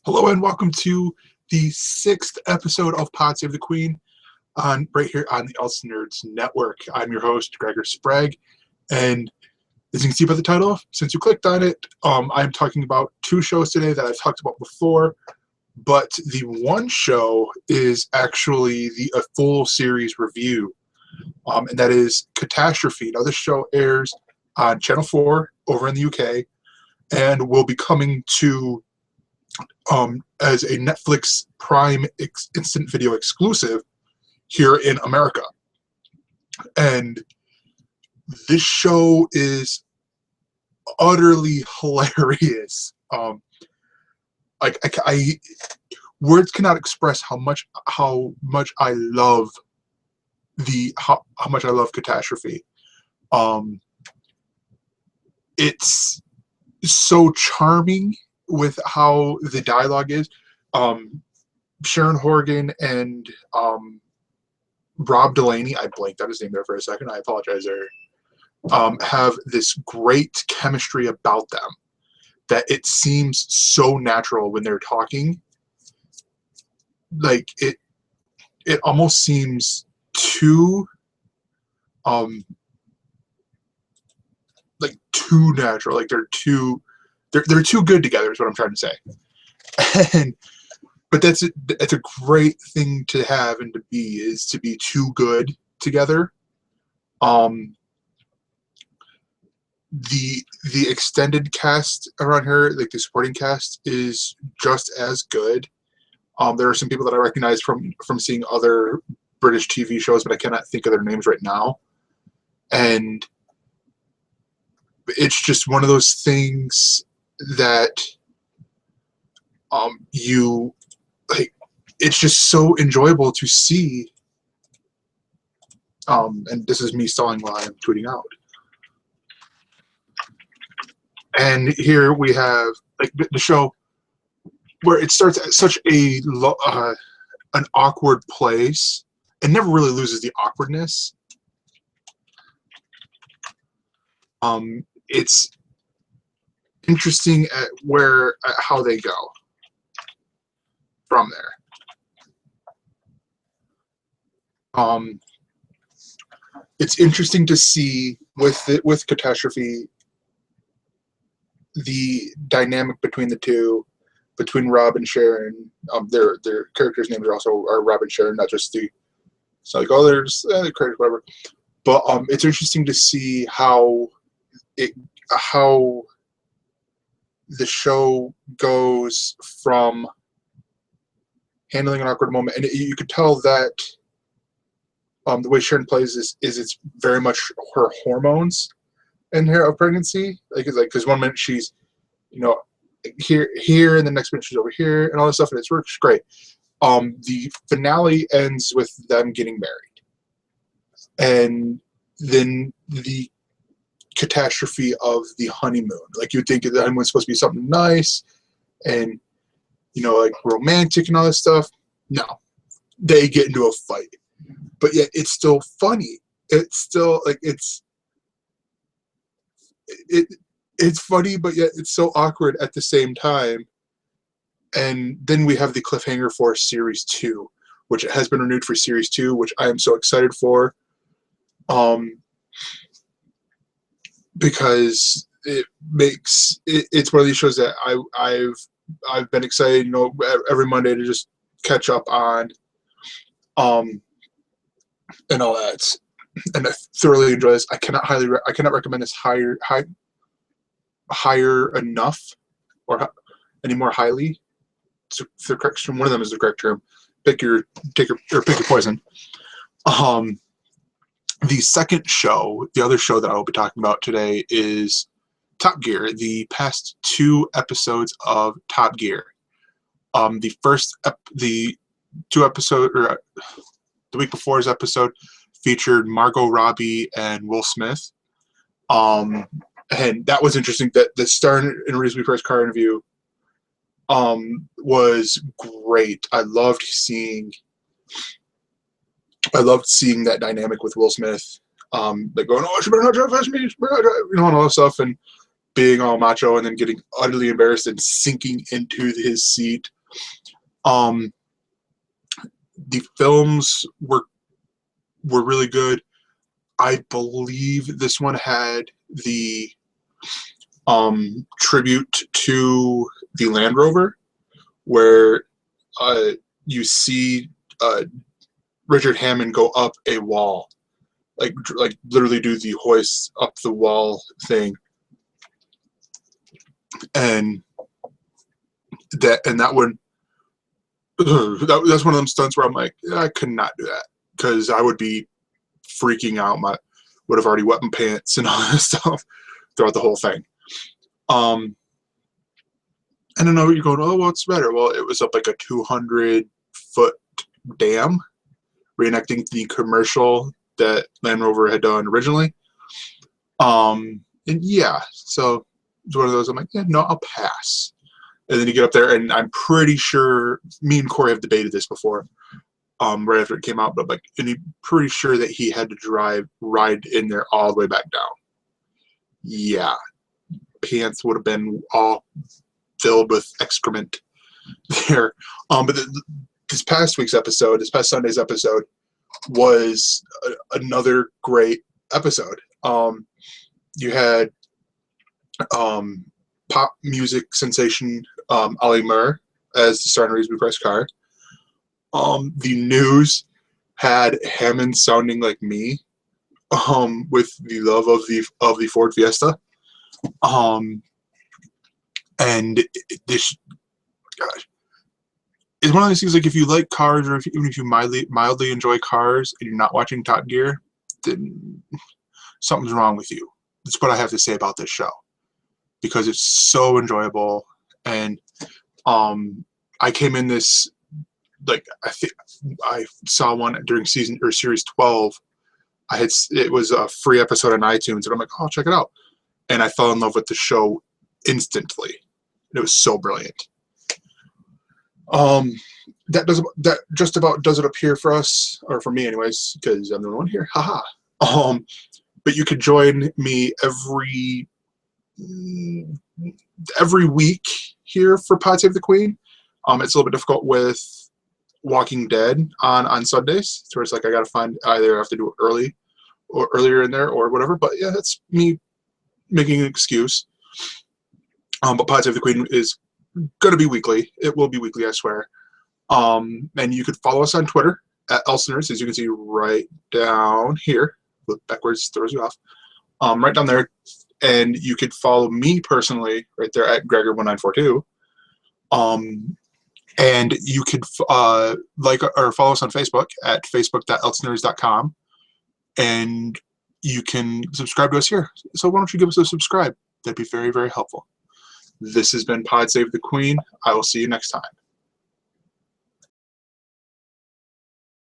Hello and welcome to the 6th episode of Pod Save the Queen right here on the Elsa Nerds Network. I'm your host, Gregor Sprague, and as you can see by the title, since you clicked on it, I'm talking about two shows today that I've talked about before, but the one show is actually a full series review, and that is Catastrophe. Now, this show airs on Channel 4 over in the UK and will be coming to as a Netflix Prime instant video exclusive here in America. And this show is utterly hilarious. Words cannot express how much I love how much I love Catastrophe. It's so charming with how the dialogue is. Sharon Horgan and Rob Delaney, I blanked out his name there for a second, I apologize there, have this great chemistry about them that it seems so natural when they're talking. Like it almost seems too too natural. Like they're too good together is what I'm trying to say. But it's a great thing to have and to be too good together. The extended cast around here, like the supporting cast, is just as good. There are some people that I recognize from seeing other British TV shows, but I cannot think of their names right now. And it's just one of those things that you like. It's just so enjoyable to see. And this is me stalling while I'm tweeting out. And here we have like the show where it starts at such an awkward place and never really loses the awkwardness. It's interesting at how they go from there. It's interesting to see with Catastrophe the dynamic between the two, between Rob and Sharon. Their characters' names are Rob and Sharon, not just it's like, oh, there's the characters, whatever. But it's interesting to see how the show goes from handling an awkward moment, and you could tell that the way Sharon plays is it's very much her hormones in her of pregnancy. Because one minute she's here, and the next minute she's over here, and all this stuff, and it's works great. The finale ends with them getting married, and then the catastrophe of the honeymoon. Like, you'd think the honeymoon's supposed to be something nice and like romantic and all this stuff. No, they get into a fight, but yet it's still funny. It's still like it's funny, but yet it's so awkward at the same time. And then we have the cliffhanger for Series 2, which has been renewed for Series 2, which I am so excited for. Because it's one of these shows that I've been excited, every Monday to just catch up on, and all that. And I thoroughly enjoy this. I cannot recommend this higher enough, or any more highly. It's the correct term. One of them is the correct term. Pick your poison. The second show, the other show that I will be talking about today, is Top Gear. The past 2 episodes of Top Gear. The week before's episode featured Margot Robbie and Will Smith. And that was interesting. That the star in Reese Witherspoon's car interview was great. I loved seeing that dynamic with Will Smith. Like going, oh, she better not drive past me, and all that stuff, and being all macho, and then getting utterly embarrassed and sinking into his seat The films were really good. I believe this one had the tribute to the Land Rover, where you see Richard Hammond go up a wall, like literally do the hoist up the wall thing, and that one, that's one of them stunts where I'm like, I could not do that because I would be freaking out. Would have already wet my pants and all this stuff throughout the whole thing. And I know you're going, oh, what's better? Well, it was up like a 200-foot dam, reenacting the commercial that Land Rover had done originally. And yeah, so it's one of those. I'm like, yeah, no, I'll pass. And then you get up there, and I'm pretty sure me and Corey have debated this before, right after it came out. But like, and I'm pretty sure that he had to ride in there all the way back down. Yeah, pants would have been all filled with excrement there. But this past Sunday's episode was another great episode. You had pop music sensation Ali Murr as the star in Reeves Press car. The news had Hammond sounding like me, with the love of the Ford Fiesta. And this, gosh, it's one of those things, like, if you like cars, or even if you mildly enjoy cars and you're not watching Top Gear, then something's wrong with you. That's what I have to say about this show, because it's so enjoyable. And I came in this, like, I think I saw one during series 12. It was a free episode on iTunes, and I'm like, oh, I'll check it out. And I fell in love with the show instantly. It was so brilliant. That just about does it up here for us, or for me anyways, because I'm the only one here. Haha. But you could join me every week here for Pod Save the Queen. It's a little bit difficult with Walking Dead on Sundays, so it's like I gotta find, either I have to do it early or earlier in there or whatever. But yeah, that's me making an excuse. But Pod Save the Queen is gonna be weekly. It will be weekly, I swear. And you could follow us on Twitter at Elseners, as you can see right down here. Look backwards, throws you off. Right down there. And you could follow me personally right there at Gregor1942. And you could like or follow us on Facebook at facebook.elseners.com. And you can subscribe to us here. So why don't you give us a subscribe? That'd be very, very helpful. This has been Pod Save the Queen. I will see you next time.